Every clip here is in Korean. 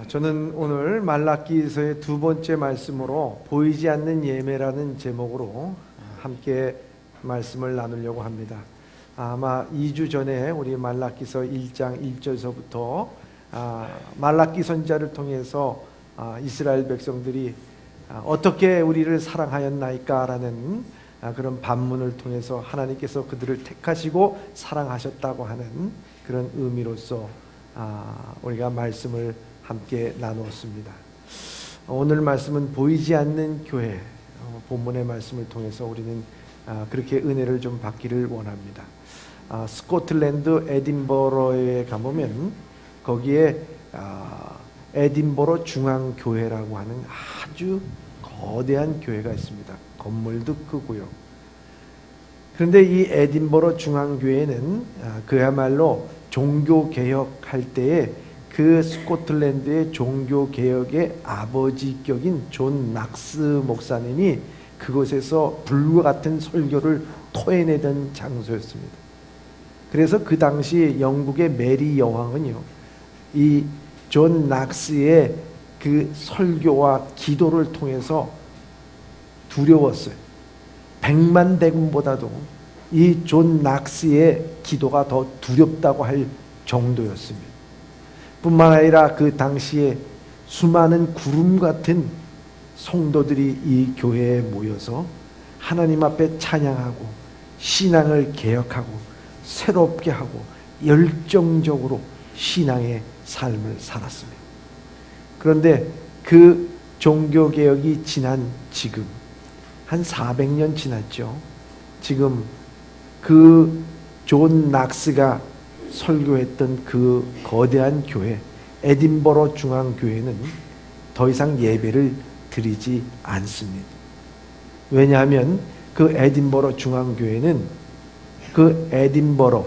저는 오늘 말라기서의 두 번째 말씀으로 보이지 않는 예매라는 제목으로 함께 말씀을 나누려고 합니다. 아마 2주 전에 우리 말라기서 1장 1절서부터 말라기 선지자를 통해서 이스라엘 백성들이 어떻게 우리를 사랑하였나이까라는 그런 반문을 통해서 하나님께서 그들을 택하시고 사랑하셨다고 하는 그런 의미로서 우리가 말씀을 함께 나누었습니다. 오늘 말씀은 보이지 않는 교회, 본문의 말씀을 통해서 우리는 그렇게 은혜를 좀 받기를 원합니다. 스코틀랜드 에딘버러에 가보면 거기에 에딘버러 중앙교회라고 하는 아주 거대한 교회가 있습니다. 건물도 크고요. 그런데 이 에딘버러 중앙교회는 그야말로 종교개혁할 때에 그 스코틀랜드의 종교개혁의 아버지격인 존 낙스 목사님이 그곳에서 불과 같은 설교를 토해내던 장소였습니다. 그래서 그 당시 영국의 메리 여왕은요, 이 존 낙스의 그 설교와 기도를 통해서 두려웠어요. 100만 대군보다도 이 존 낙스의 기도가 더 두렵다고 할 정도였습니다. 뿐만 아니라 그 당시에 수많은 구름 같은 성도들이 이 교회에 모여서 하나님 앞에 찬양하고 신앙을 개혁하고 새롭게 하고 열정적으로 신앙의 삶을 살았습니다. 그런데 그 종교개혁이 지난 지금 한 400년 지났죠. 지금 그 존 낙스가 설교했던 그 거대한 교회 에딘버러 중앙교회는 더 이상 예배를 드리지 않습니다. 왜냐하면 그 에딘버러 중앙교회는 그 에딘버러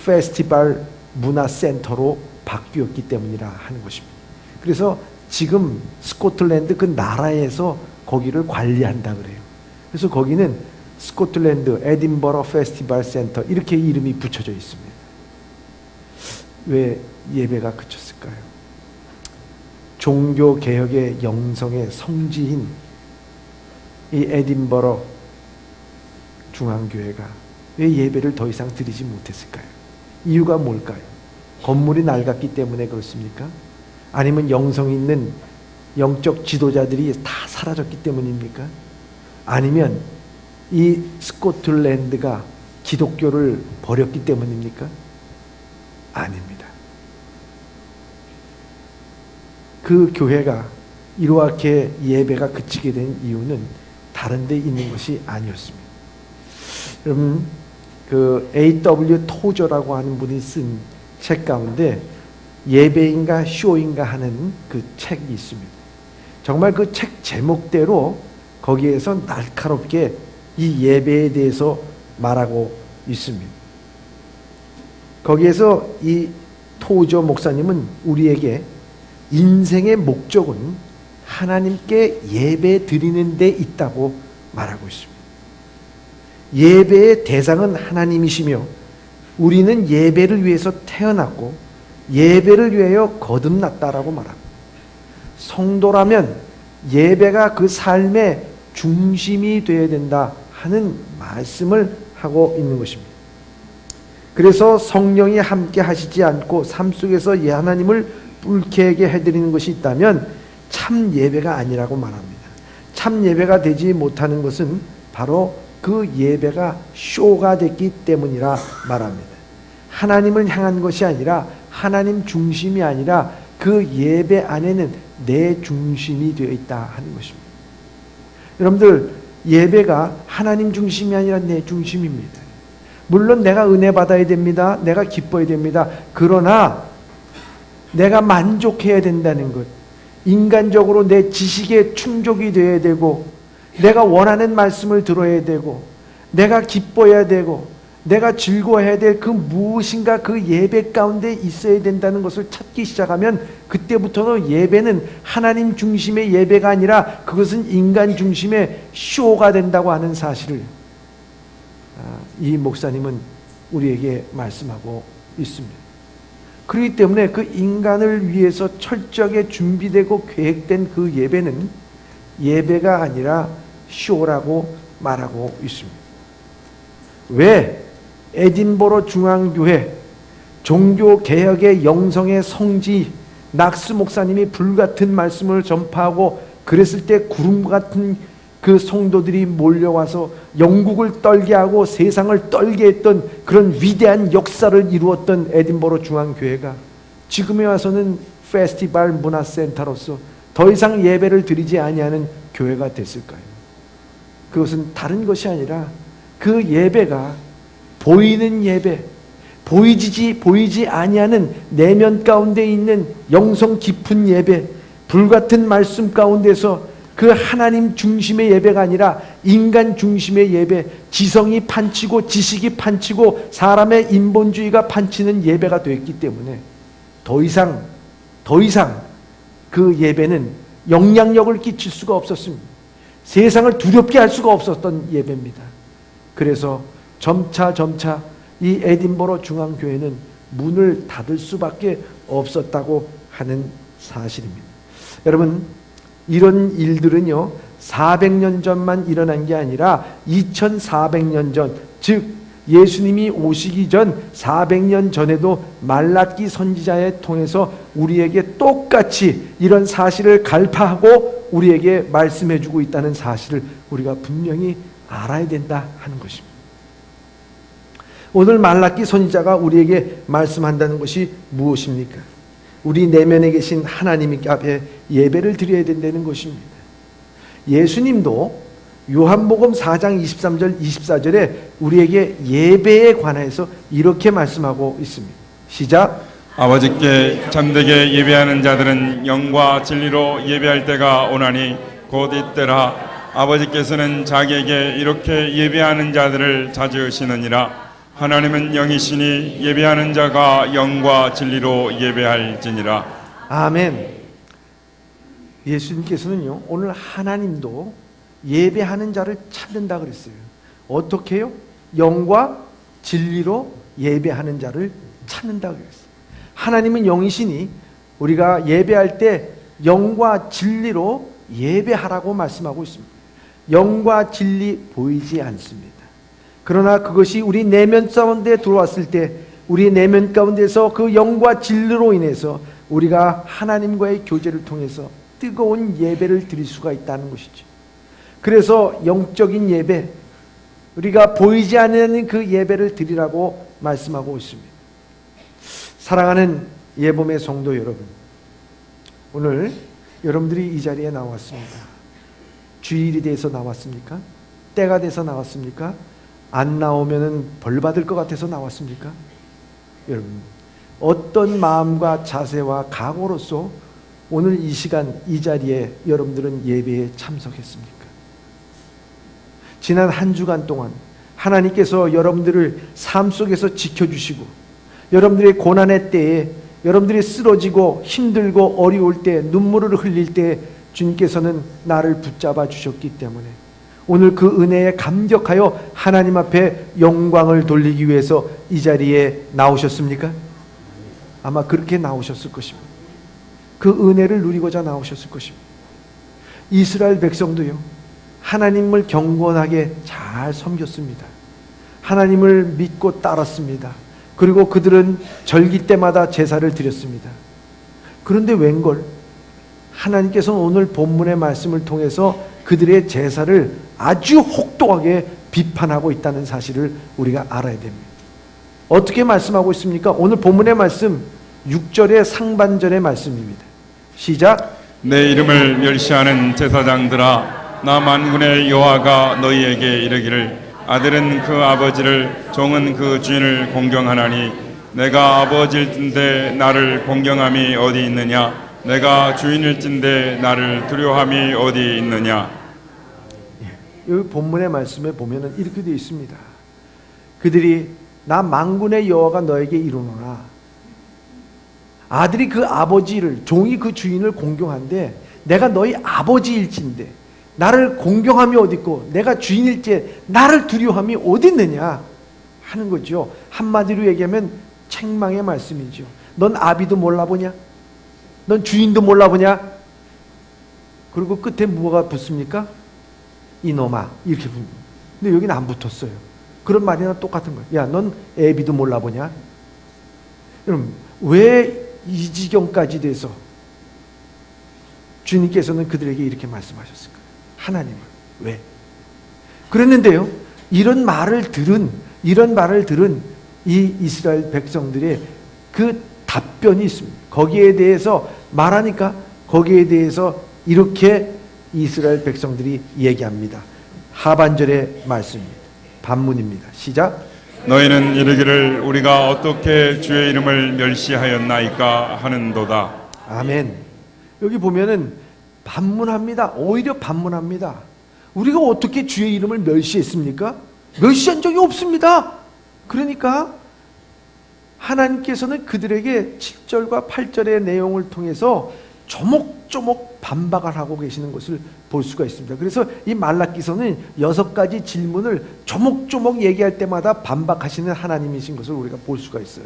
페스티벌 문화센터로 바뀌었기 때문이라 하는 것입니다. 그래서 지금 스코틀랜드 그 나라에서 거기를 관리한다 그래요. 그래서 거기는 스코틀랜드 에딘버러 페스티벌 센터 이렇게 이름이 붙여져 있습니다. 왜 예배가 그쳤을까요? 종교개혁의 영성의 성지인 이 에딘버러 중앙교회가 왜 예배를 더 이상 드리지 못했을까요? 이유가 뭘까요? 건물이 낡았기 때문에 그렇습니까? 아니면 영성 있는 영적 지도자들이 다 사라졌기 때문입니까? 아니면 이 스코틀랜드가 기독교를 버렸기 때문입니까? 아닙니다. 그 교회가 이렇게 예배가 그치게 된 이유는 다른 데 있는 것이 아니었습니다. 여러분, 그 A.W. 토저라고 하는 분이 쓴 책 가운데 예배인가 쇼인가 하는 그 책이 있습니다. 정말 그 책 제목대로 거기에서 날카롭게 이 예배에 대해서 말하고 있습니다. 거기에서 이 토저 목사님은 우리에게 인생의 목적은 하나님께 예배 드리는 데 있다고 말하고 있습니다. 예배의 대상은 하나님이시며 우리는 예배를 위해서 태어났고 예배를 위하여 거듭났다라고 말합니다. 성도라면 예배가 그 삶의 중심이 되어야 된다 하는 말씀을 하고 있는 것입니다. 그래서 성령이 함께 하시지 않고 삶 속에서 하나님을 불쾌하게 해드리는 것이 있다면 참 예배가 아니라고 말합니다. 참 예배가 되지 못하는 것은 바로 그 예배가 쇼가 됐기 때문이라 말합니다. 하나님을 향한 것이 아니라 하나님 중심이 아니라 그 예배 안에는 내 중심이 되어 있다 하는 것입니다. 여러분들, 예배가 하나님 중심이 아니라 내 중심입니다. 물론 내가 은혜 받아야 됩니다. 내가 기뻐야 됩니다. 그러나 내가 만족해야 된다는 것, 인간적으로 내 지식에 충족이 되어야 되고 내가 원하는 말씀을 들어야 되고 내가 기뻐해야 되고 내가 즐거워해야 될 그 무엇인가 그 예배 가운데 있어야 된다는 것을 찾기 시작하면 그때부터는 예배는 하나님 중심의 예배가 아니라 그것은 인간 중심의 쇼가 된다고 하는 사실을 이 목사님은 우리에게 말씀하고 있습니다. 그렇기 때문에 그 인간을 위해서 철저하게 준비되고 계획된 그 예배는 예배가 아니라 쇼라고 말하고 있습니다. 왜 에딘버러 중앙교회 종교개혁의 영성의 성지 낙스 목사님이 불같은 말씀을 전파하고 그랬을 때 구름 같은 그 성도들이 몰려와서 영국을 떨게 하고 세상을 떨게 했던 그런 위대한 역사를 이루었던 에딘버러 중앙교회가 지금에 와서는 페스티벌 문화센터로서 더 이상 예배를 드리지 아니하는 교회가 됐을까요? 그것은 다른 것이 아니라 그 예배가 보이는 예배, 보이지 아니하는 내면 가운데 있는 영성 깊은 예배, 불같은 말씀 가운데서 그 하나님 중심의 예배가 아니라 인간 중심의 예배, 지성이 판치고 지식이 판치고 사람의 인본주의가 판치는 예배가 되었기 때문에 더 이상 그 예배는 영향력을 끼칠 수가 없었습니다. 세상을 두렵게 할 수가 없었던 예배입니다. 그래서 점차 이 에딘버러 중앙교회는 문을 닫을 수밖에 없었다고 하는 사실입니다. 여러분, 이런 일들은요 400년 전만 일어난 게 아니라 2400년 전, 즉 예수님이 오시기 전 400년 전에도 말라기 선지자에 통해서 우리에게 똑같이 이런 사실을 갈파하고 우리에게 말씀해 주고 있다는 사실을 우리가 분명히 알아야 된다 하는 것입니다. 오늘 말라기 선지자가 우리에게 말씀한다는 것이 무엇입니까? 우리 내면에 계신 하나님 앞에 예배를 드려야 된다는 것입니다. 예수님도 요한복음 4장 23절 24절에 우리에게 예배에 관해서 이렇게 말씀하고 있습니다. 시작. 아버지께 참되게 예배하는 자들은 영과 진리로 예배할 때가 오나니 곧 이때라. 아버지께서는 자기에게 이렇게 예배하는 자들을 찾으시느니라. 하나님은 영이시니 예배하는 자가 영과 진리로 예배할지니라. 아멘. 예수님께서는요 오늘 하나님도 예배하는 자를 찾는다 그랬어요. 어떻게 해요? 영과 진리로 예배하는 자를 찾는다 그랬어요. 하나님은 영이시니 우리가 예배할 때 영과 진리로 예배하라고 말씀하고 있습니다. 영과 진리 보이지 않습니다. 그러나 그것이 우리 내면 가운데 들어왔을 때 우리 내면 가운데서 그 영과 진리로 인해서 우리가 하나님과의 교제를 통해서 뜨거운 예배를 드릴 수가 있다는 것이죠. 그래서 영적인 예배, 우리가 보이지 않는 그 예배를 드리라고 말씀하고 있습니다. 사랑하는 예봄의 성도 여러분, 오늘 여러분들이 이 자리에 나왔습니다. 주일이 돼서 나왔습니까? 때가 돼서 나왔습니까? 안 나오면은 벌 받을 것 같아서 나왔습니까? 여러분, 어떤 마음과 자세와 각오로서 오늘 이 시간 이 자리에 여러분들은 예배에 참석했습니까? 지난 한 주간 동안 하나님께서 여러분들을 삶 속에서 지켜주시고 여러분들의 고난의 때에 여러분들이 쓰러지고 힘들고 어려울 때 눈물을 흘릴 때 주님께서는 나를 붙잡아 주셨기 때문에 오늘 그 은혜에 감격하여 하나님 앞에 영광을 돌리기 위해서 이 자리에 나오셨습니까? 아마 그렇게 나오셨을 것입니다. 그 은혜를 누리고자 나오셨을 것입니다. 이스라엘 백성도요 하나님을 경건하게 잘 섬겼습니다. 하나님을 믿고 따랐습니다. 그리고 그들은 절기 때마다 제사를 드렸습니다. 그런데 웬걸 하나님께서는 오늘 본문의 말씀을 통해서 그들의 제사를 아주 혹독하게 비판하고 있다는 사실을 우리가 알아야 됩니다. 어떻게 말씀하고 있습니까? 오늘 본문의 말씀 6절의 상반절의 말씀입니다. 시작. 내 이름을 멸시하는 제사장들아, 나 만군의 여호와가 너희에게 이르기를 아들은 그 아버지를 종은 그 주인을 공경하나니 내가 아버지일진데 나를 공경함이 어디 있느냐? 내가 주인일진데 나를 두려워함이 어디 있느냐? 여기 본문의 말씀에 보면은 이렇게 되어 있습니다. 그들이 나 만군의 여호와가 너에게 이르노라. 아들이 그 아버지를, 종이 그 주인을 공경한데 내가 너희 아버지일진데 나를 공경함이 어디 있고 내가 주인일지 나를 두려워함이 어디 있느냐 하는 거죠. 한마디로 얘기하면 책망의 말씀이죠. 넌 아비도 몰라보냐? 넌 주인도 몰라보냐? 그리고 끝에 뭐가 붙습니까? 이놈아, 이렇게 붙는. 근데 여기는 안 붙었어요. 그런 말이나 똑같은 거예요. 야, 넌 애비도 몰라보냐? 여러분, 왜 이 지경까지 돼서 주님께서는 그들에게 이렇게 말씀하셨을까요? 하나님은 왜? 그랬는데요, 이런 말을 들은 이 이스라엘 백성들의 그 답변이 있습니다. 거기에 대해서 말하니까 거기에 대해서 이렇게 이스라엘 백성들이 얘기합니다. 하반절의 말씀입니다. 반문입니다. 시작. 너희는 이르기를 우리가 어떻게 주의 이름을 멸시하였나이까 하는도다. 아멘. 여기 보면은 반문합니다. 오히려 반문합니다. 우리가 어떻게 주의 이름을 멸시했습니까? 멸시한 적이 없습니다. 그러니까 하나님께서는 그들에게 7절과 8절의 내용을 통해서 조목조목 반박을 하고 계시는 것을 볼 수가 있습니다. 그래서 이 말라기서는 6가지 질문을 조목조목 얘기할 때마다 반박하시는 하나님이신 것을 우리가 볼 수가 있어요.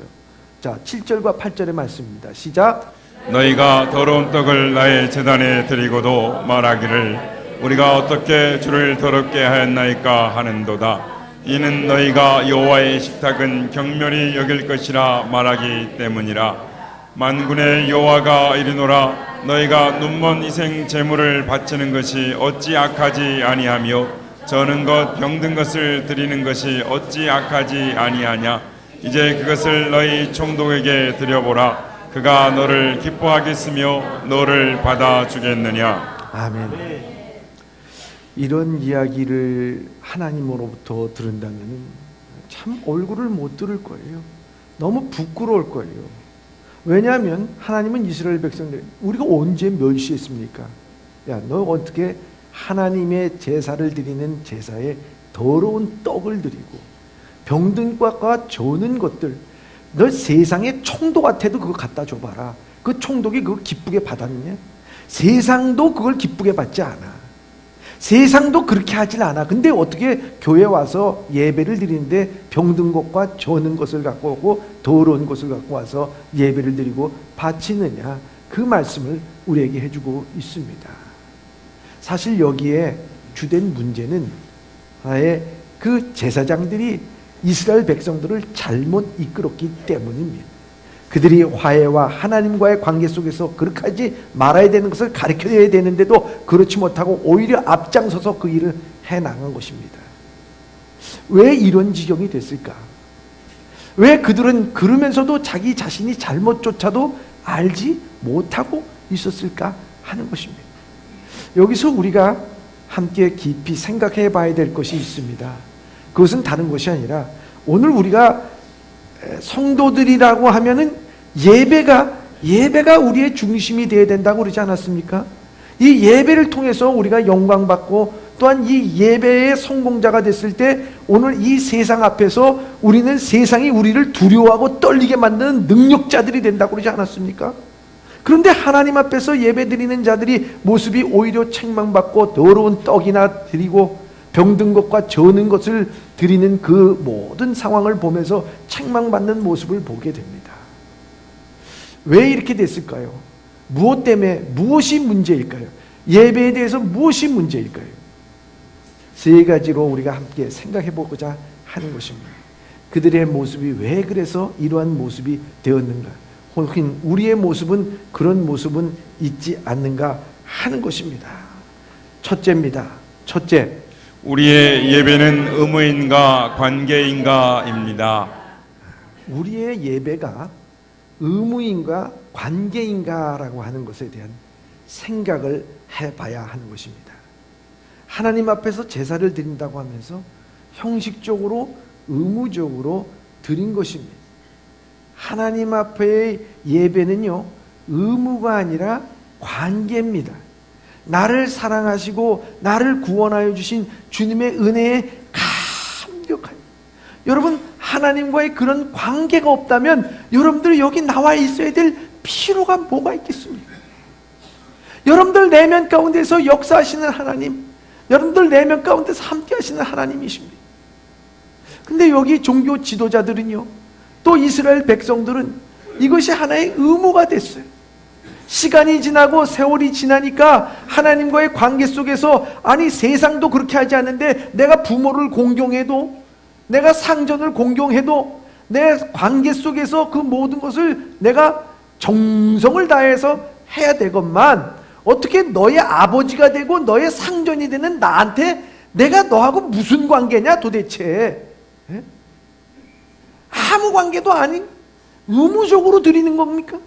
자, 7절과 8절의 말씀입니다. 시작. 너희가 더러운 떡을 나의 제단에 드리고도 말하기를 우리가 어떻게 주를 더럽게 하였나이까 하는도다. 이는 너희가 여호와의 식탁은 경멸히 여길 것이라 말하기 때문이라. 만군의 여호와가 이르노라. 너희가 눈먼 희생 제물을 바치는 것이 어찌 악하지 아니하며 저는 것 병든 것을 드리는 것이 어찌 악하지 아니하냐. 이제 그것을 너희 총독에게 드려보라. 그가 너를 기뻐하겠으며 너를 받아주겠느냐. 아멘. 이런 이야기를 하나님으로부터 들은다면 참 얼굴을 못 들을 거예요. 너무 부끄러울 거예요. 왜냐하면 하나님은 이스라엘 백성들, 우리가 언제 멸시했습니까? 야, 너 어떻게 하나님의 제사를 드리는 제사에 더러운 떡을 드리고 병든 것과 저는 것들, 너 세상의 총독한테도 그거 갖다 줘봐라. 그 총독이 그거 기쁘게 받았느냐? 세상도 그걸 기쁘게 받지 않아. 세상도 그렇게 하질 않아. 근데 어떻게 교회 와서 예배를 드리는데 병든 것과 저는 것을 갖고 오고 더러운 것을 갖고 와서 예배를 드리고 바치느냐? 그 말씀을 우리에게 해주고 있습니다. 사실 여기에 주된 문제는 아예 그 제사장들이 이스라엘 백성들을 잘못 이끌었기 때문입니다. 그들이 화해와 하나님과의 관계 속에서 그렇게 하지 말아야 되는 것을 가르쳐야 되는데도 그렇지 못하고 오히려 앞장서서 그 일을 해나간 것입니다. 왜 이런 지경이 됐을까? 왜 그들은 그러면서도 자기 자신이 잘못조차도 알지 못하고 있었을까 하는 것입니다. 여기서 우리가 함께 깊이 생각해 봐야 될 것이 있습니다. 그것은 다른 것이 아니라 오늘 우리가 성도들이라고 하면은 예배가 우리의 중심이 되어야 된다고 그러지 않았습니까? 이 예배를 통해서 우리가 영광받고 또한 이 예배의 성공자가 됐을 때 오늘 이 세상 앞에서 우리는 세상이 우리를 두려워하고 떨리게 만드는 능력자들이 된다고 그러지 않았습니까? 그런데 하나님 앞에서 예배드리는 자들이 모습이 오히려 책망받고 더러운 떡이나 드리고 병든 것과 저는 것을 드리는 그 모든 상황을 보면서 책망받는 모습을 보게 됩니다. 왜 이렇게 됐을까요? 무엇 때문에, 무엇이 문제일까요? 예배에 대해서 무엇이 문제일까요? 세 가지로 우리가 함께 생각해 보고자 하는 것입니다. 그들의 모습이 왜 그래서 이러한 모습이 되었는가? 혹은 우리의 모습은 그런 모습은 있지 않는가 하는 것입니다. 첫째입니다. 첫째, 우리의 예배는 의무인가 관계인가입니다. 우리의 예배가 의무인가 관계인가라고 하는 것에 대한 생각을 해봐야 하는 것입니다. 하나님 앞에서 제사를 드린다고 하면서 형식적으로 의무적으로 드린 것입니다. 하나님 앞의 예배는요, 의무가 아니라 관계입니다. 나를 사랑하시고 나를 구원하여 주신 주님의 은혜에 감격하여, 여러분 하나님과의 그런 관계가 없다면 여러분들이 여기 나와 있어야 될 필요가 뭐가 있겠습니까? 여러분들 내면 가운데서 역사하시는 하나님, 여러분들 내면 가운데서 함께 하시는 하나님이십니다. 근데 여기 종교 지도자들은요, 또 이스라엘 백성들은 이것이 하나의 의무가 됐어요. 시간이 지나고 세월이 지나니까 하나님과의 관계 속에서 아니 세상도 그렇게 하지 않는데 내가 부모를 공경해도 내가 상전을 공경해도 내 관계 속에서 그 모든 것을 내가 정성을 다해서 해야 되건만 어떻게 너의 아버지가 되고 너의 상전이 되는 나한테 내가 너하고 무슨 관계냐 도대체. 예? 아무 관계도 아닌 의무적으로 드리는 겁니까?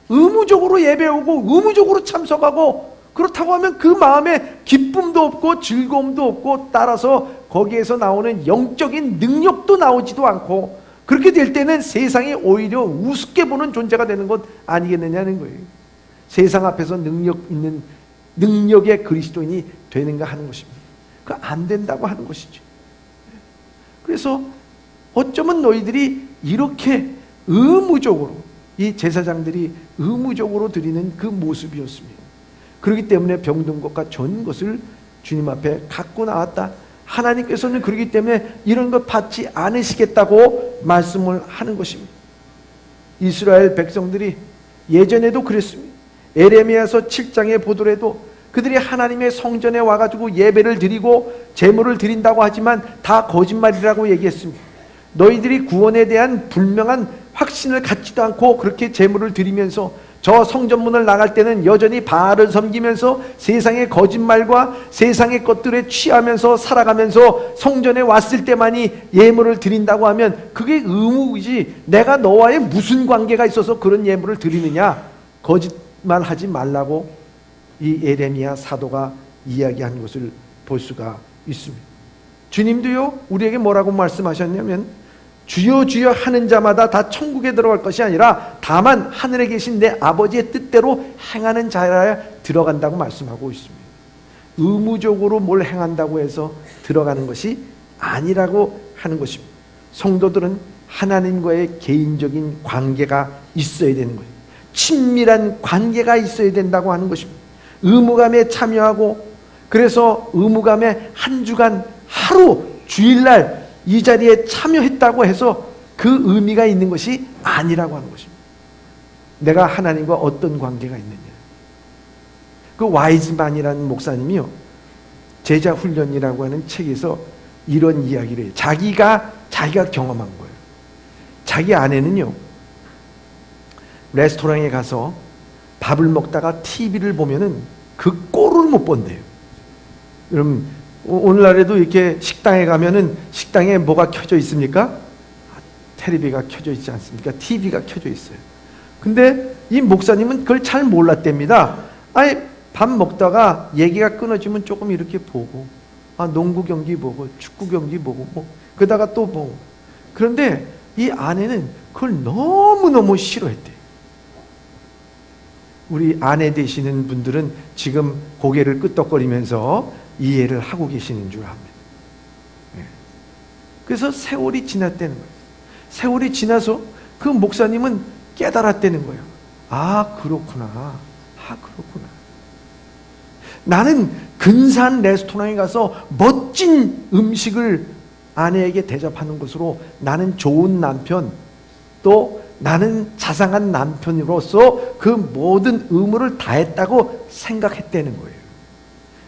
의무적으로 예배오고 의무적으로 참석하고 그렇다고 하면 그 마음에 기쁨도 없고 즐거움도 없고 따라서 거기에서 나오는 영적인 능력도 나오지도 않고 그렇게 될 때는 세상이 오히려 우습게 보는 존재가 되는 것 아니겠느냐는 거예요. 세상 앞에서 능력의 그리스도인이 되는가 하는 것입니다. 그 안 된다고 하는 것이죠. 그래서 어쩌면 너희들이 이렇게 의무적으로 이 제사장들이 의무적으로 드리는 그 모습이었습니다. 그렇기 때문에 병든 것과 전 것을 주님 앞에 갖고 나왔다. 하나님께서는 그렇기 때문에 이런 것 받지 않으시겠다고 말씀을 하는 것입니다. 이스라엘 백성들이 예전에도 그랬습니다. 에레미야서 7장에 보더라도 그들이 하나님의 성전에 와가지고 예배를 드리고 제물을 드린다고 하지만 다 거짓말이라고 얘기했습니다. 너희들이 구원에 대한 분명한 확신을 갖지도 않고 그렇게 제물을 드리면서 저 성전문을 나갈 때는 여전히 바알을 섬기면서 세상의 거짓말과 세상의 것들에 취하면서 살아가면서 성전에 왔을 때만이 예물을 드린다고 하면 그게 의무이지 내가 너와의 무슨 관계가 있어서 그런 예물을 드리느냐. 거짓말하지 말라고 이 에레미야 사도가 이야기한 것을 볼 수가 있습니다. 주님도요 우리에게 뭐라고 말씀하셨냐면 주여 주여 하는 자마다 다 천국에 들어갈 것이 아니라 다만 하늘에 계신 내 아버지의 뜻대로 행하는 자라야 들어간다고 말씀하고 있습니다. 의무적으로 뭘 행한다고 해서 들어가는 것이 아니라고 하는 것입니다. 성도들은 하나님과의 개인적인 관계가 있어야 되는 거예요. 친밀한 관계가 있어야 된다고 하는 것입니다. 의무감에 참여하고 그래서 의무감에 한 주간 하루 주일날 이 자리에 참여했다고 해서 그 의미가 있는 것이 아니라고 하는 것입니다. 내가 하나님과 어떤 관계가 있느냐. 그 와이즈만이라는 목사님이요 제자 훈련이라고 하는 책에서 이런 이야기를 해요. 자기가 경험한 거예요. 자기 아내는요 레스토랑에 가서 밥을 먹다가 TV를 보면은 그 꼴을 못 본대요. 여러분 오늘날에도 이렇게 식당에 가면은 식당에 뭐가 켜져 있습니까? 텔레비가 켜져 있지 않습니까? TV가 켜져 있어요. 근데 이 목사님은 그걸 잘 몰랐답니다. 아니 밥 먹다가 얘기가 끊어지면 조금 이렇게 보고 농구 경기 보고 축구 경기 보고 뭐 그러다가 또 보고 그런데 이 아내는 그걸 너무너무 싫어했대요. 우리 아내 되시는 분들은 지금 고개를 끄덕거리면서 이해를 하고 계시는 줄 압니다. 그래서 세월이 지났다는 거예요. 세월이 지나서 그 목사님은 깨달았다는 거예요. 그렇구나. 그렇구나. 나는 근사한 레스토랑에 가서 멋진 음식을 아내에게 대접하는 것으로 나는 좋은 남편 또 나는 자상한 남편으로서 그 모든 의무를 다했다고 생각했다는 거예요.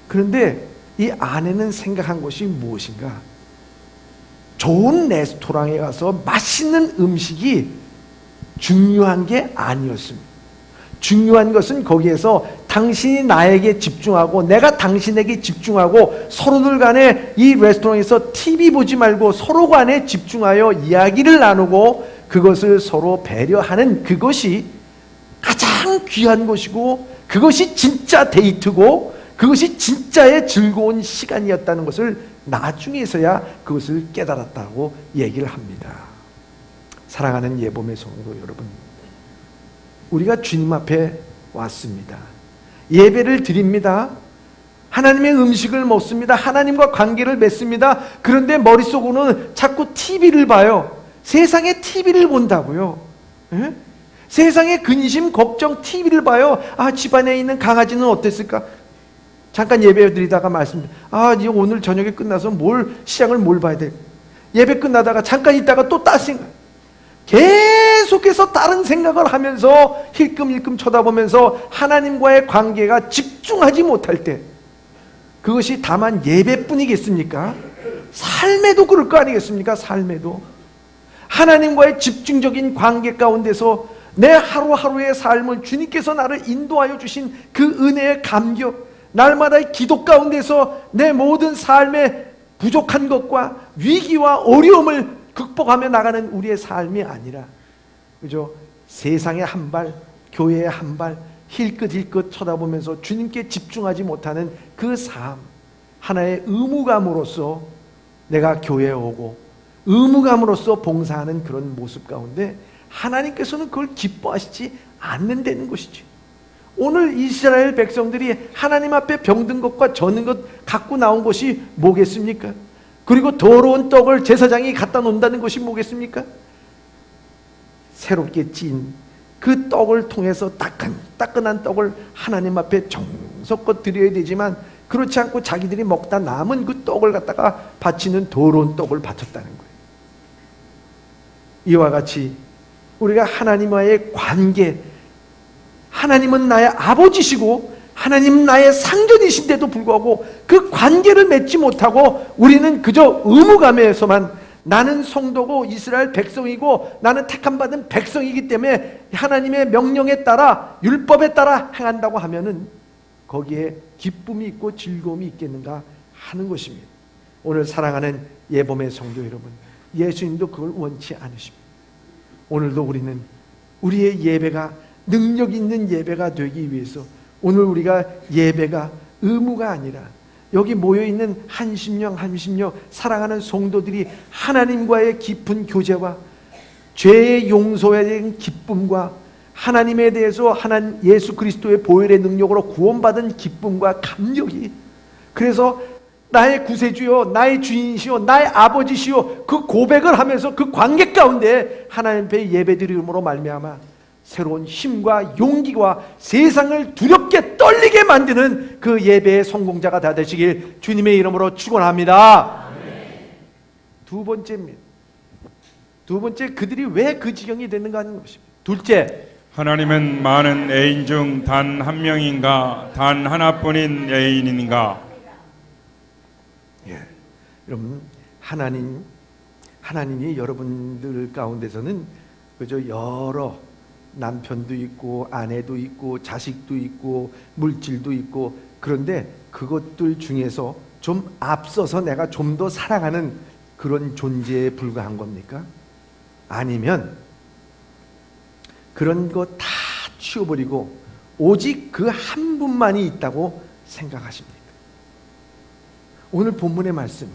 그런데 이 아내는 생각한 것이 무엇인가? 좋은 레스토랑에 가서 맛있는 음식이 중요한 게 아니었습니다. 중요한 것은 거기에서 당신이 나에게 집중하고 내가 당신에게 집중하고 서로들 간에 이 레스토랑에서 TV 보지 말고 서로 간에 집중하여 이야기를 나누고 그것을 서로 배려하는 그것이 가장 귀한 것이고 그것이 진짜 데이트고 그것이 진짜의 즐거운 시간이었다는 것을 나중에서야 그것을 깨달았다고 얘기를 합니다. 사랑하는 예봄의 성도 여러분, 우리가 주님 앞에 왔습니다. 예배를 드립니다. 하나님의 음식을 먹습니다. 하나님과 관계를 맺습니다. 그런데 머릿속으로는 자꾸 TV를 봐요. 세상에 TV를 본다고요. 에? 세상에 근심, 걱정, TV를 봐요. 집안에 있는 강아지는 어땠을까? 잠깐 예배 드리다가 말씀드립니다. 이거 오늘 저녁에 끝나서 시장을 뭘 봐야 돼? 예배 끝나다가 잠깐 있다가 또 딴 생각. 계속해서 다른 생각을 하면서 힐끔힐끔 쳐다보면서 하나님과의 관계가 집중하지 못할 때, 그것이 다만 예배뿐이겠습니까? 삶에도 그럴 거 아니겠습니까? 삶에도 하나님과의 집중적인 관계 가운데서 내 하루하루의 삶을 주님께서 나를 인도하여 주신 그 은혜의 감격, 날마다의 기도 가운데서 내 모든 삶의 부족한 것과 위기와 어려움을 극복하며 나가는 우리의 삶이 아니라, 그죠? 세상의 한 발, 교회의 한 발, 힐끗힐끗 쳐다보면서 주님께 집중하지 못하는 그 삶, 하나의 의무감으로서 내가 교회에 오고 의무감으로서 봉사하는 그런 모습 가운데 하나님께서는 그걸 기뻐하시지 않는다는 것이지. 오늘 이스라엘 백성들이 하나님 앞에 병든 것과 저는 것 갖고 나온 것이 뭐겠습니까? 그리고 더러운 떡을 제사장이 갖다 놓는다는 것이 뭐겠습니까? 새롭게 찐 그 떡을 통해서 따끈한 떡을 하나님 앞에 정성껏 드려야 되지만, 그렇지 않고 자기들이 먹다 남은 그 떡을 갖다가 바치는 더러운 떡을 바쳤다는 거예요. 이와 같이 우리가 하나님과의 관계, 하나님은 나의 아버지시고 하나님은 나의 상전이신데도 불구하고 그 관계를 맺지 못하고 우리는 그저 의무감에서만, 나는 성도고 이스라엘 백성이고 나는 택함받은 백성이기 때문에 하나님의 명령에 따라 율법에 따라 행한다고 하면은 거기에 기쁨이 있고 즐거움이 있겠는가 하는 것입니다. 오늘 사랑하는 예범의 성도 여러분, 예수님도 그걸 원치 않으십니다. 오늘도 우리는 우리의 예배가 능력 있는 예배가 되기 위해서, 오늘 우리가 예배가 의무가 아니라 여기 모여있는 한심령 사랑하는 성도들이 하나님과의 깊은 교제와 죄의 용서에 대한 기쁨과 하나님에 대해서 예수 그리스도의 보혈의 능력으로 구원받은 기쁨과 감격이, 그래서 나의 구세주요, 나의 주인이시요, 나의 아버지시요, 그 고백을 하면서 그 관계 가운데 하나님 앞에 예배드림으로 말미암아 새로운 힘과 용기와 세상을 두렵게 떨리게 만드는 그 예배의 성공자가 다 되시길 주님의 이름으로 축원합니다. 두 번째입니다. 두 번째, 그들이 왜 그 지경이 됐는가 하는 것입니다. 둘째, 하나님은 많은 애인 중 단 한 명인가, 단 하나뿐인 애인인가? 여러분, 하나님이 여러분들 가운데서는 그저 여러 남편도 있고 아내도 있고 자식도 있고 물질도 있고, 그런데 그것들 중에서 좀 앞서서 내가 좀 더 사랑하는 그런 존재에 불과한 겁니까? 아니면 그런 거 다 치워버리고 오직 그 한 분만이 있다고 생각하십니까? 오늘 본문의 말씀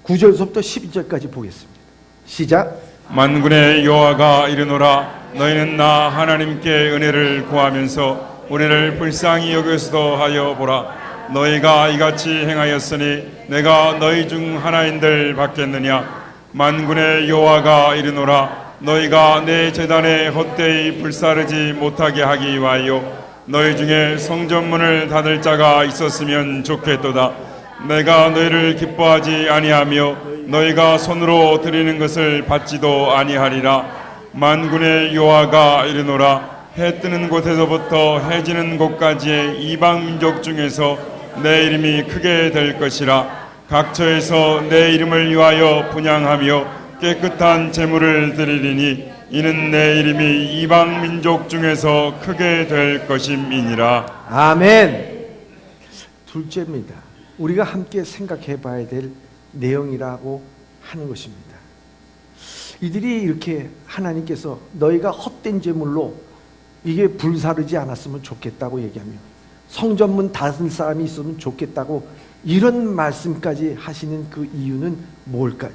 9절부터 12절까지 보겠습니다. 시작. 만군의 여호와가 이르노라, 너희는 나 하나님께 은혜를 구하면서 우리를 불쌍히 여기서도 하여 보라. 너희가 이같이 행하였으니 내가 너희 중 하나인들 받겠느냐? 만군의 여호와가 이르노라, 너희가 내 제단에 헛되이 불사르지 못하게 하기 위하여 너희 중에 성전문을 닫을 자가 있었으면 좋겠도다. 내가 너희를 기뻐하지 아니하며 너희가 손으로 드리는 것을 받지도 아니하리라. 만군의 여호와가 이르노라, 해 뜨는 곳에서부터 해 지는 곳까지의 이방 민족 중에서 내 이름이 크게 될 것이라. 각처에서 내 이름을 위하여 분향하며 깨끗한 제물을 드리리니 이는 내 이름이 이방 민족 중에서 크게 될 것임이니라. 아멘. 둘째입니다. 우리가 함께 생각해 봐야 될 내용이라고 하는 것입니다. 이들이 이렇게 하나님께서 너희가 헛된 제물로 이게 불사르지 않았으면 좋겠다고 얘기하며 성전문 닫은 사람이 있으면 좋겠다고 이런 말씀까지 하시는 그 이유는 뭘까요?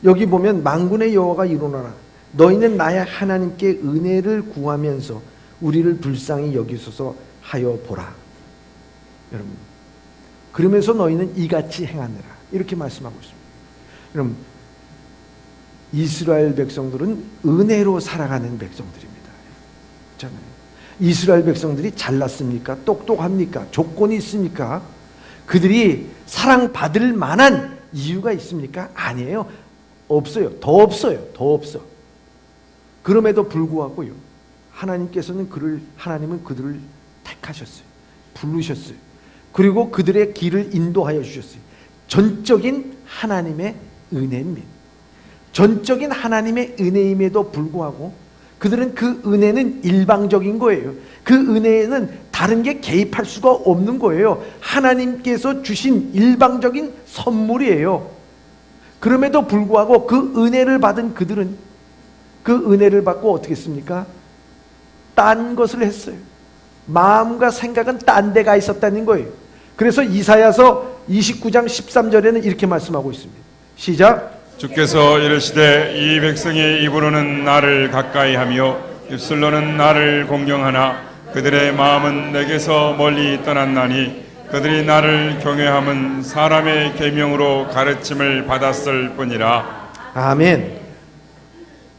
여기 보면 만군의 여호와가 이르노라, 너희는 나의 하나님께 은혜를 구하면서 우리를 불쌍히 여기소서 하여 보라. 여러분, 그러면서 너희는 이같이 행하느라, 이렇게 말씀하고 있습니다. 여러분, 이스라엘 백성들은 은혜로 살아가는 백성들입니다. 그렇잖아요. 이스라엘 백성들이 잘났습니까? 똑똑합니까? 조건이 있습니까? 그들이 사랑받을 만한 이유가 있습니까? 아니에요. 없어요. 더 없어요. 더 없어. 그럼에도 불구하고요, 하나님은 그들을 택하셨어요. 부르셨어요. 그리고 그들의 길을 인도하여 주셨어요. 전적인 하나님의 은혜입니다. 전적인 하나님의 은혜임에도 불구하고 그들은 그 은혜는 일방적인 거예요. 그 은혜에는 다른 게 개입할 수가 없는 거예요. 하나님께서 주신 일방적인 선물이에요. 그럼에도 불구하고 그 은혜를 받은 그들은 그 은혜를 받고 어떻게 했습니까? 딴 것을 했어요. 마음과 생각은 딴 데가 있었다는 거예요. 그래서 이사야서 29장 13절에는 이렇게 말씀하고 있습니다. 시작. 주께서 이르시되 이 백성의 입으로는 나를 가까이하며 입술로는 나를 공경하나 그들의 마음은 내게서 멀리 떠났나니 그들이 나를 경외함은 사람의 계명으로 가르침을 받았을 뿐이라. 아멘.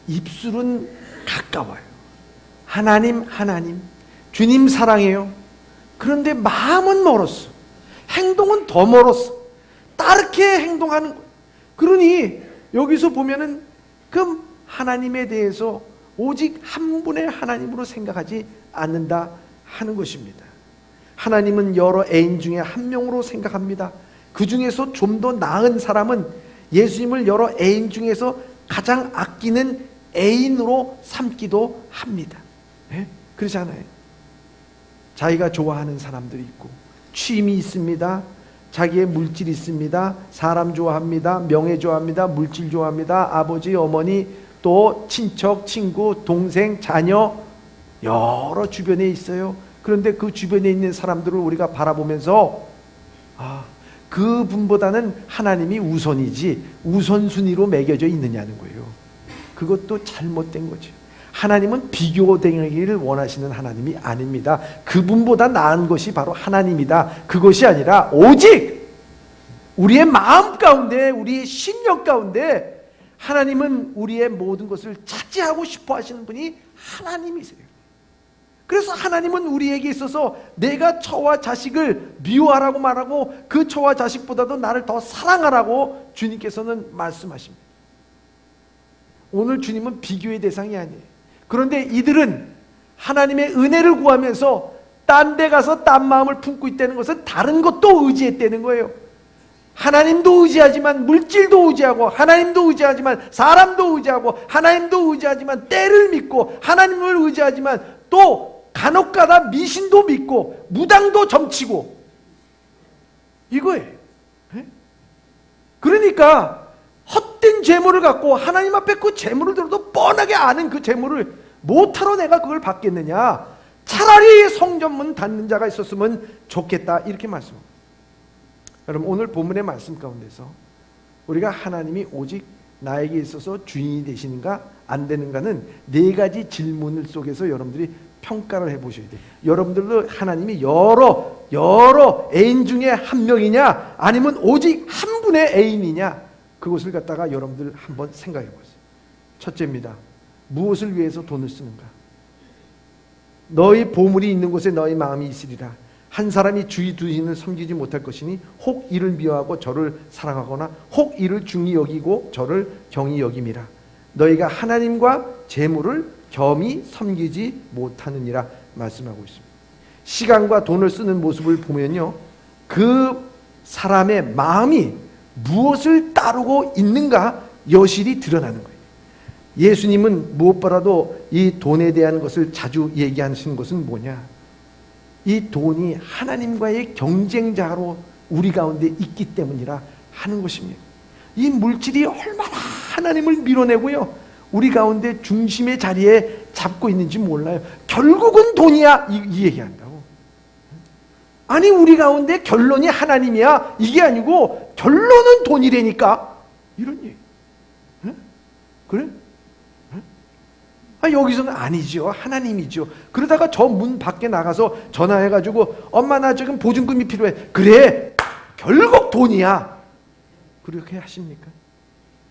입술은 가까워요. 하나님 주님 사랑해요. 그런데 마음은 멀었어. 행동은 더 멀었어. 따르게 행동하는 거예요. 그러니 여기서 보면은 그 하나님에 대해서 오직 한 분의 하나님으로 생각하지 않는다 하는 것입니다. 하나님은 여러 애인 중에 한 명으로 생각합니다. 그 중에서 좀 더 나은 사람은 예수님을 여러 애인 중에서 가장 아끼는 애인으로 삼기도 합니다. 네? 그렇지 않아요? 자기가 좋아하는 사람들이 있고 취미 있습니다. 자기의 물질이 있습니다. 사람 좋아합니다. 명예 좋아합니다. 물질 좋아합니다. 아버지, 어머니, 또 친척, 친구, 동생, 자녀 여러 주변에 있어요. 그런데 그 주변에 있는 사람들을 우리가 바라보면서 그분보다는 하나님이 우선이지 우선순위로 매겨져 있느냐는 거예요. 그것도 잘못된 거죠. 하나님은 비교되기를 원하시는 하나님이 아닙니다. 그분보다 나은 것이 바로 하나님이다. 그것이 아니라 오직 우리의 마음 가운데, 우리의 심령 가운데 하나님은 우리의 모든 것을 차지하고 싶어 하시는 분이 하나님이세요. 그래서 하나님은 우리에게 있어서 내가 처와 자식을 미워하라고 말하고 그 처와 자식보다도 나를 더 사랑하라고 주님께서는 말씀하십니다. 오늘 주님은 비교의 대상이 아니에요. 그런데 이들은 하나님의 은혜를 구하면서 딴 데 가서 딴 마음을 품고 있다는 것은 다른 것도 의지했다는 거예요. 하나님도 의지하지만 물질도 의지하고, 하나님도 의지하지만 사람도 의지하고, 하나님도 의지하지만 때를 믿고, 하나님을 의지하지만 또 간혹가다 미신도 믿고 무당도 점치고 이거예요. 그러니까 헛된 재물을 갖고 하나님 앞에 그 재물을 들어도 뻔하게 아는 그 재물을 못하러 내가 그걸 받겠느냐. 차라리 성전문 닫는 자가 있었으면 좋겠다 이렇게 말씀합니다. 여러분 오늘 본문의 말씀 가운데서 우리가 하나님이 오직 나에게 있어서 주인이 되시는가 안 되는가는 네 가지 질문 속에서 여러분들이 평가를 해보셔야 돼요. 여러분들도 하나님이 여러 애인 중에 한 명이냐 아니면 오직 한 분의 애인이냐 그것을 갖다가 여러분들 한번 생각해 보세요. 첫째입니다. 무엇을 위해서 돈을 쓰는가? 너희 보물이 있는 곳에 너희 마음이 있으리라. 한 사람이 주의 두 신을 섬기지 못할 것이니 혹 이를 미워하고 저를 사랑하거나 혹 이를 중히 여기고 저를 경히 여김이라. 너희가 하나님과 재물을 겸히 섬기지 못하느니라 말씀하고 있습니다. 시간과 돈을 쓰는 모습을 보면요, 그 사람의 마음이 무엇을 따르고 있는가 여실히 드러나는 거예요. 예수님은 무엇보다도 이 돈에 대한 것을 자주 얘기하시는 것은 뭐냐? 이 돈이 하나님과의 경쟁자로 우리 가운데 있기 때문이라 하는 것입니다. 이 물질이 얼마나 하나님을 밀어내고요, 우리 가운데 중심의 자리에 잡고 있는지 몰라요. 결국은 돈이야 이 얘기한다고. 아니 우리 가운데 결론이 하나님이야 이게 아니고 결론은 돈이라니까 이런 얘기. 응? 그래? 여기서는 아니죠. 하나님이죠. 그러다가 저 문 밖에 나가서 전화해가지고 엄마 나 지금 보증금이 필요해. 그래 결국 돈이야. 그렇게 하십니까?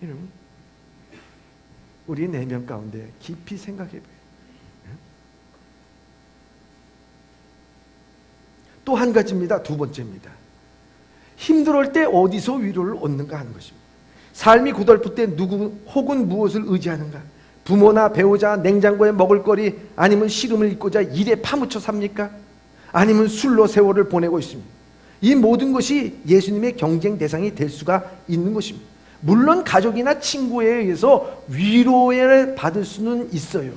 여러분 우리 내면 가운데 깊이 생각해봐요. 또 한 가지입니다. 두 번째입니다. 힘들을 때 어디서 위로를 얻는가 하는 것입니다. 삶이 고달플 때 누구 혹은 무엇을 의지하는가? 부모나 배우자, 냉장고에 먹을거리, 아니면 시름을 잊고자 일에 파묻혀 삽니까? 아니면 술로 세월을 보내고 있습니다. 이 모든 것이 예수님의 경쟁 대상이 될 수가 있는 것입니다. 물론 가족이나 친구에 의해서 위로를 받을 수는 있어요.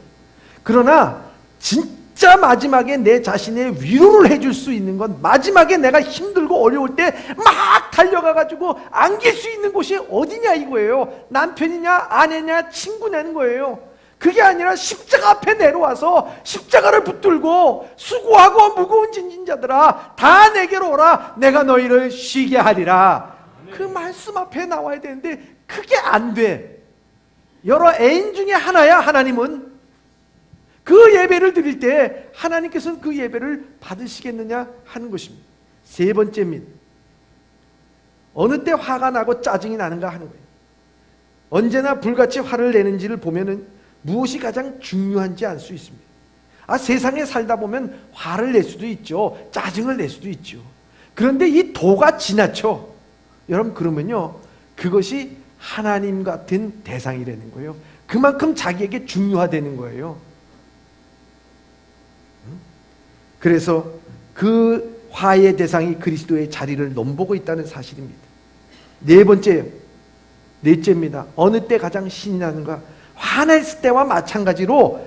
그러나 진짜 마지막에 내 자신의 위로를 해줄 수 있는 건, 마지막에 내가 힘들고 어려울 때 막 달려가가지고 안길 수 있는 곳이 어디냐 이거예요. 남편이냐 아내냐 친구냐는 거예요. 그게 아니라 십자가 앞에 내려와서 십자가를 붙들고 수고하고 무거운 짐진 자들아 다 내게로 오라, 내가 너희를 쉬게 하리라. 그 말씀 앞에 나와야 되는데 그게 안 돼. 여러 애인 중에 하나야 하나님은. 그 예배를 드릴 때 하나님께서는 그 예배를 받으시겠느냐 하는 것입니다. 세 번째입니다. 어느 때 화가 나고 짜증이 나는가 하는 거예요. 언제나 불같이 화를 내는지를 보면은 무엇이 가장 중요한지 알 수 있습니다. 세상에 살다 보면 화를 낼 수도 있죠. 짜증을 낼 수도 있죠. 그런데 이 도가 지나쳐. 여러분, 그러면요, 그것이 하나님 같은 대상이라는 거예요. 그만큼 자기에게 중요하다는 거예요. 그래서 그 화의 대상이 그리스도의 자리를 넘보고 있다는 사실입니다. 넷째입니다. 어느 때 가장 신이 나는가? 화냈을 때와 마찬가지로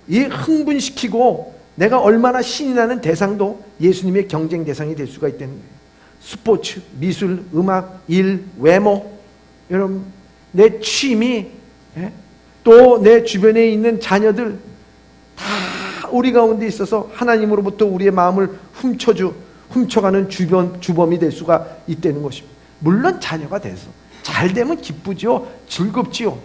이 흥분시키고 내가 얼마나 신이 나는 대상도 예수님의 경쟁 대상이 될 수가 있다는 거예요. 스포츠, 미술, 음악, 일, 외모, 여러분, 내 취미, 또 내 주변에 있는 자녀들 다 우리 가운데 있어서 하나님으로부터 우리의 마음을 훔쳐가는 주범이 될 수가 있다는 것입니다. 물론 자녀가 돼서 잘 되면 기쁘죠, 즐겁지요.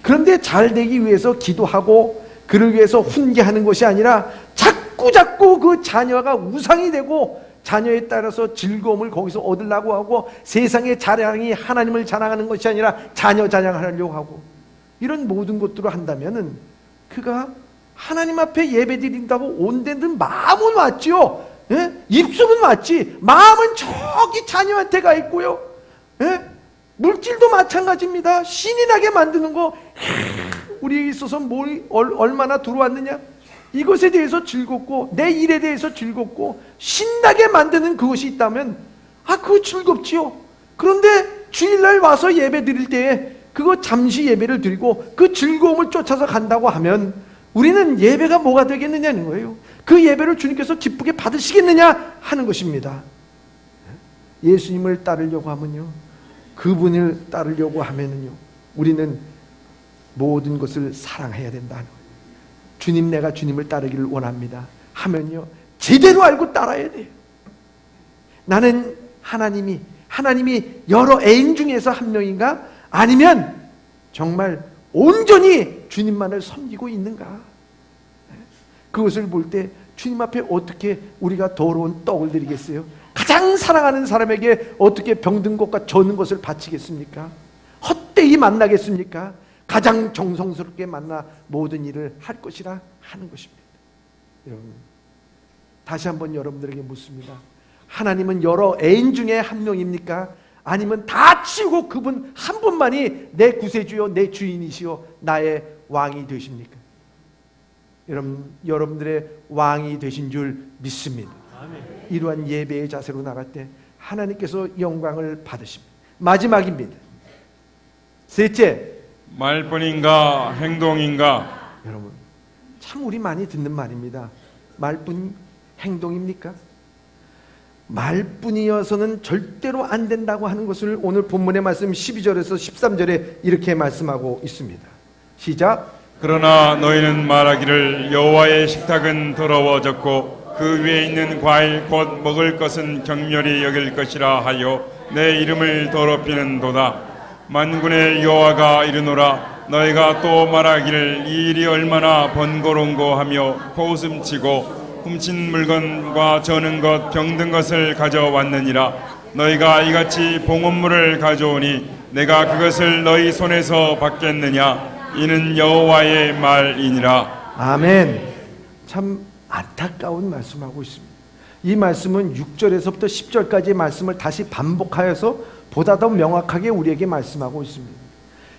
그런데 잘 되기 위해서 기도하고 그를 위해서 훈계하는 것이 아니라 자꾸 그 자녀가 우상이 되고 자녀에 따라서 즐거움을 거기서 얻으려고 하고 세상의 자랑이 하나님을 자랑하는 것이 아니라 자녀 자랑하려고 하고, 이런 모든 것들을 한다면은 그가 하나님 앞에 예배드린다고 온 데는 마음은 왔지요. 입술은 왔지 마음은 저기 자녀한테 가 있고요. 물질도 마찬가지입니다. 신이 나게 만드는 거, 우리에게 있어서 얼마나 들어왔느냐, 이것에 대해서 즐겁고 내 일에 대해서 즐겁고 신나게 만드는 그것이 있다면 그거 즐겁지요. 그런데 주일날 와서 예배 드릴 때 그거 잠시 예배를 드리고 그 즐거움을 쫓아서 간다고 하면 우리는 예배가 뭐가 되겠느냐는 거예요. 그 예배를 주님께서 기쁘게 받으시겠느냐 하는 것입니다. 예수님을 따르려고 하면요, 그분을 따르려고 하면은요, 우리는 모든 것을 사랑해야 된다는 거예요. 주님, 내가 주님을 따르기를 원합니다 하면요, 제대로 알고 따라야 돼요. 나는 하나님이 여러 애인 중에서 한 명인가? 아니면 정말 온전히 주님만을 섬기고 있는가? 그것을 볼 때 주님 앞에 어떻게 우리가 더러운 떡을 드리겠어요? 가장 사랑하는 사람에게 어떻게 병든 것과 저는 것을 바치겠습니까? 헛되이 만나겠습니까? 가장 정성스럽게 만나 모든 일을 할 것이라 하는 것입니다. 여러분, 다시 한번 여러분들에게 묻습니다. 하나님은 여러 애인 중에 한 명입니까? 아니면 다 치우고 그분 한 분만이 내 구세주요, 내 주인이시요, 나의 왕이 되십니까? 여러분들의 왕이 되신 줄 믿습니다. 이러한 예배의 자세로 나갈 때 하나님께서 영광을 받으십니다. 마지막입니다. 셋째, 말뿐인가 행동인가? 여러분, 참 우리 많이 듣는 말입니다. 말뿐 행동입니까? 말뿐이어서는 절대로 안 된다고 하는 것을 오늘 본문의 말씀 12절에서 13절에 이렇게 말씀하고 있습니다. 시작. 그러나 너희는 말하기를 여호와의 식탁은 더러워졌고 그 위에 있는 과일 곧 먹을 것은 경멸히 여길 것이라 하여 내 이름을 더럽히는도다. 만군의 여호와가 이르노라. 너희가 또 말하기를 이 일이 얼마나 번거로운고 하며 코웃음치고 훔친 물건과 저는 것 병든 것을 가져왔느니라. 너희가 이같이 봉헌물을 가져오니 내가 그것을 너희 손에서 받겠느냐? 이는 여호와의 말이니라. 아멘. 참 안타까운 말씀하고 있습니다. 이 말씀은 6절에서부터 10절까지의 말씀을 다시 반복하여서 보다 더 명확하게 우리에게 말씀하고 있습니다.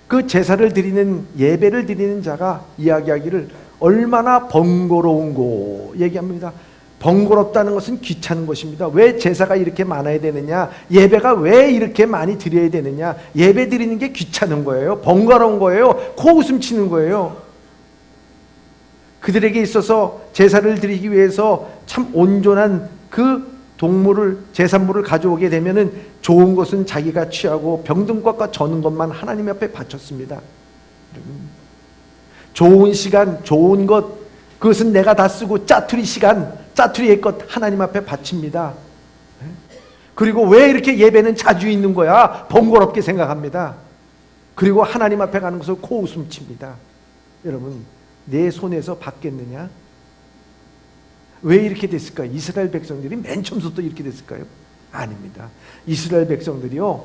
그 제사를 드리는, 예배를 드리는 자가 이야기하기를 얼마나 번거로운고 얘기합니다. 번거롭다는 것은 귀찮은 것입니다. 왜 제사가 이렇게 많아야 되느냐? 예배가 왜 이렇게 많이 드려야 되느냐? 예배 드리는 게 귀찮은 거예요. 번거로운 거예요. 코웃음 치는 거예요. 그들에게 있어서 제사를 드리기 위해서 참 온전한 그 동물을, 제산물을 가져오게 되면은 좋은 것은 자기가 취하고 병든 것과 저는 것만 하나님 앞에 바쳤습니다. 좋은 시간, 좋은 것, 그것은 내가 다 쓰고 짜투리 시간, 짜투리의 것 하나님 앞에 바칩니다. 그리고 왜 이렇게 예배는 자주 있는 거야? 번거롭게 생각합니다. 그리고 하나님 앞에 가는 것을 코웃음 칩니다. 여러분, 내 손에서 받겠느냐? 왜 이렇게 됐을까요? 이스라엘 백성들이 맨 처음부터 이렇게 됐을까요? 아닙니다. 이스라엘 백성들이요,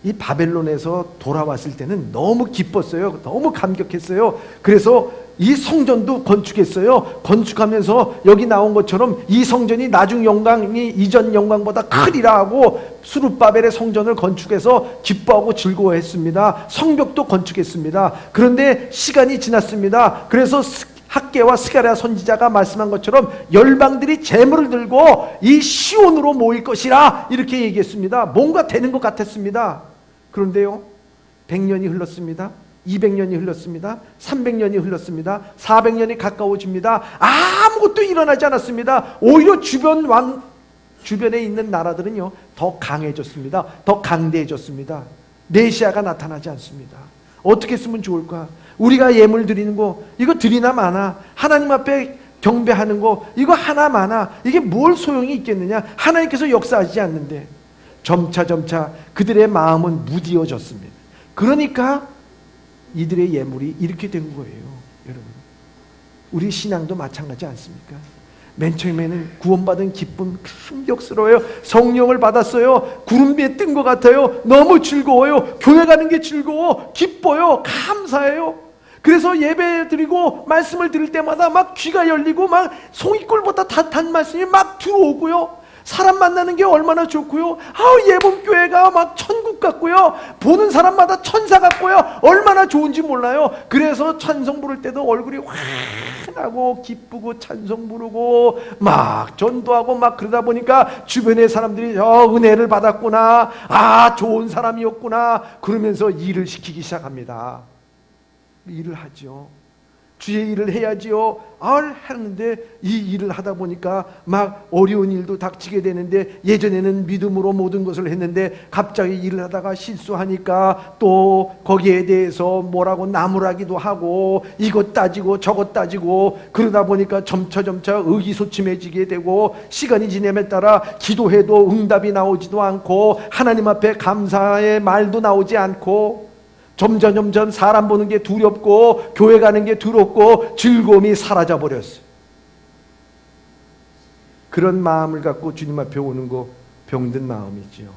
이 바벨론에서 돌아왔을 때는 너무 기뻤어요. 너무 감격했어요. 그래서 이 성전도 건축했어요. 건축하면서 여기 나온 것처럼 이 성전이 나중 영광이 이전 영광보다 크리라 하고 수룹바벨의 성전을 건축해서 기뻐하고 즐거워했습니다. 성벽도 건축했습니다. 그런데 시간이 지났습니다. 그래서 학개와 스가랴 선지자가 말씀한 것처럼 열방들이 제물을 들고 이 시온으로 모일 것이라 이렇게 얘기했습니다. 뭔가 되는 것 같았습니다. 그런데요, 100년이 흘렀습니다. 200년이 흘렀습니다. 300년이 흘렀습니다. 400년이 가까워집니다. 아무것도 일어나지 않았습니다. 오히려 주변에 있는 나라들은요, 더 강해졌습니다. 더 강대해졌습니다. 메시아가 나타나지 않습니다. 어떻게 쓰면 좋을까? 우리가 예물 드리는 거, 이거 드리나 마나, 하나님 앞에 경배하는 거, 이거 하나 마나, 이게 뭘 소용이 있겠느냐? 하나님께서 역사하지 않는데. 점차 그들의 마음은 무디어졌습니다. 그러니까 이들의 예물이 이렇게 된 거예요. 여러분, 우리 신앙도 마찬가지 않습니까? 맨 처음에는 구원받은 기쁨 감격스러워요. 성령을 받았어요. 구름 위에 뜬 것 같아요. 너무 즐거워요. 교회 가는 게 즐거워. 기뻐요. 감사해요. 그래서 예배 드리고 말씀을 들을 때마다 막 귀가 열리고 막 송이꿀보다 단 말씀이 막 들어오고요. 사람 만나는 게 얼마나 좋고요. 예본 교회가 막 천국 같고요. 보는 사람마다 천사 같고요. 얼마나 좋은지 몰라요. 그래서 찬송 부를 때도 얼굴이 환하고 기쁘고 찬송 부르고 막 전도하고 막 그러다 보니까 주변의 사람들이 은혜를 받았구나, 좋은 사람이었구나 그러면서 일을 시키기 시작합니다. 일을 하죠. 주의 일을 해야지요. 하는데 이 일을 하다 보니까 막 어려운 일도 닥치게 되는데, 예전에는 믿음으로 모든 것을 했는데 갑자기 일을 하다가 실수하니까 또 거기에 대해서 뭐라고 나무라기도 하고 이것 따지고 저것 따지고 그러다 보니까 점차 의기소침해지게 되고, 시간이 지남에 따라 기도해도 응답이 나오지도 않고 하나님 앞에 감사의 말도 나오지 않고, 점점 사람 보는 게 두렵고 교회 가는 게 두렵고 즐거움이 사라져 버렸어요. 그런 마음을 갖고 주님 앞에 오는 거 병든 마음이지요.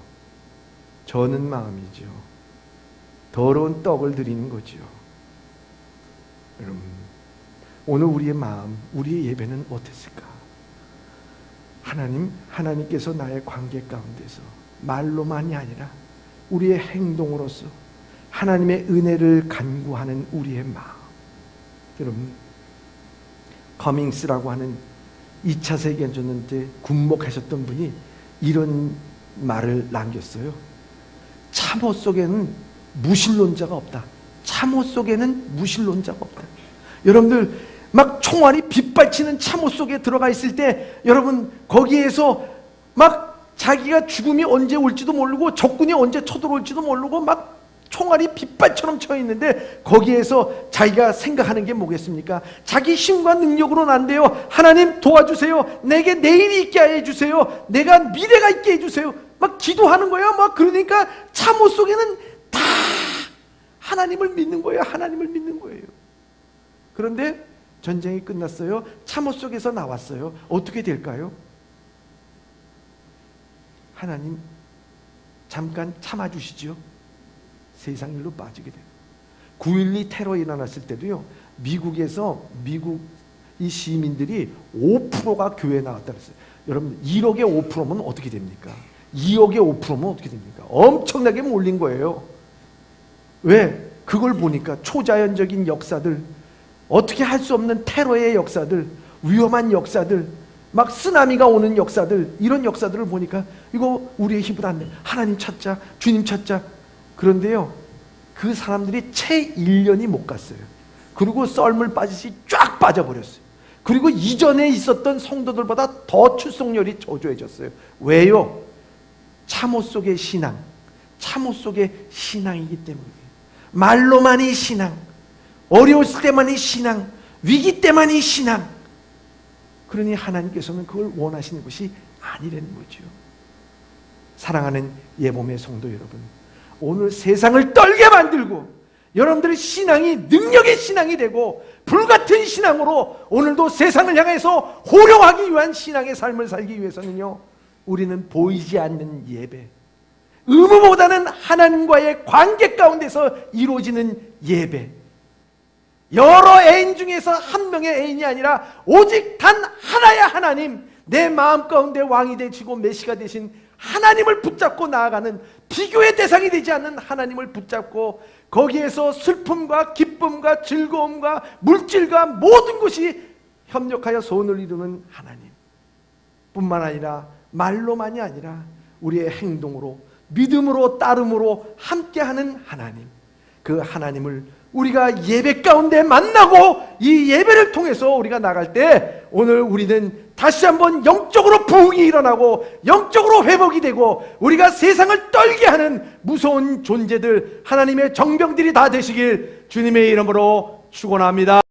저는 마음이지요. 더러운 떡을 드리는 거지요. 여러분, 오늘 우리의 마음, 우리의 예배는 어땠을까? 하나님께서 나의 관계 가운데서 말로만이 아니라 우리의 행동으로서 하나님의 은혜를 간구하는 우리의 마음. 여러분, 커밍스라고 하는 2차 세계대전 때 군목하셨던 분이 이런 말을 남겼어요. 참호 속에는 무신론자가 없다. 참호 속에는 무신론자가 없다. 여러분들, 막 총알이 빗발치는 참호 속에 들어가 있을 때 여러분, 거기에서 막 자기가 죽음이 언제 올지도 모르고 적군이 언제 쳐들어올지도 모르고 막 총알이 빗발처럼 쳐 있는데 거기에서 자기가 생각하는 게 뭐겠습니까? 자기 힘과 능력으로는 안 돼요. 하나님 도와주세요. 내게 내일이 있게 해주세요. 내가 미래가 있게 해주세요. 막 기도하는 거예요. 막 그러니까 참호 속에는 다 하나님을 믿는 거예요. 하나님을 믿는 거예요. 그런데 전쟁이 끝났어요. 참호 속에서 나왔어요. 어떻게 될까요? 하나님 잠깐 참아주시죠. 세상 일로 빠지게 돼요. 9.12 테러 일어났을 때도요, 미국 이 시민들이 5%가 교회에 나왔다 그랬어요. 여러분, 1억의 5%면 어떻게 됩니까? 2억에 5%면 어떻게 됩니까? 엄청나게 몰린 거예요. 왜? 그걸 보니까 초자연적인 역사들, 어떻게 할 수 없는 테러의 역사들, 위험한 역사들, 막 쓰나미가 오는 역사들, 이런 역사들을 보니까 이거 우리의 힘은 안 돼. 하나님 찾자, 주님 찾자. 그런데요, 그 사람들이 채 1년이 못 갔어요. 그리고 썰물 빠지시 쫙 빠져버렸어요. 그리고 이전에 있었던 성도들보다 더 출석률이 저조해졌어요. 왜요? 참호 속의 신앙, 참호 속의 신앙이기 때문이에요. 말로만이 신앙, 어려웠을 때만이 신앙, 위기 때만이 신앙. 그러니 하나님께서는 그걸 원하시는 것이 아니라는 거죠. 사랑하는 예봄의 성도 여러분, 오늘 세상을 떨게 만들고 여러분들의 신앙이 능력의 신앙이 되고 불같은 신앙으로 오늘도 세상을 향해서 호령하기 위한 신앙의 삶을 살기 위해서는요, 우리는 보이지 않는 예배, 의무보다는 하나님과의 관계 가운데서 이루어지는 예배, 여러 애인 중에서 한 명의 애인이 아니라 오직 단 하나의 하나님, 내 마음 가운데 왕이 되시고 메시가 되신 하나님을 붙잡고 나아가는, 비교의 대상이 되지 않는 하나님을 붙잡고 거기에서 슬픔과 기쁨과 즐거움과 물질과 모든 것이 협력하여 소원을 이루는 하나님 뿐만 아니라, 말로만이 아니라 우리의 행동으로, 믿음으로, 따름으로 함께하는 하나님, 그 하나님을 우리가 예배 가운데 만나고 이 예배를 통해서 우리가 나갈 때 오늘 우리는 다시 한번 영적으로 부흥이 일어나고 영적으로 회복이 되고 우리가 세상을 떨게 하는 무서운 존재들, 하나님의 정병들이 다 되시길 주님의 이름으로 축원합니다.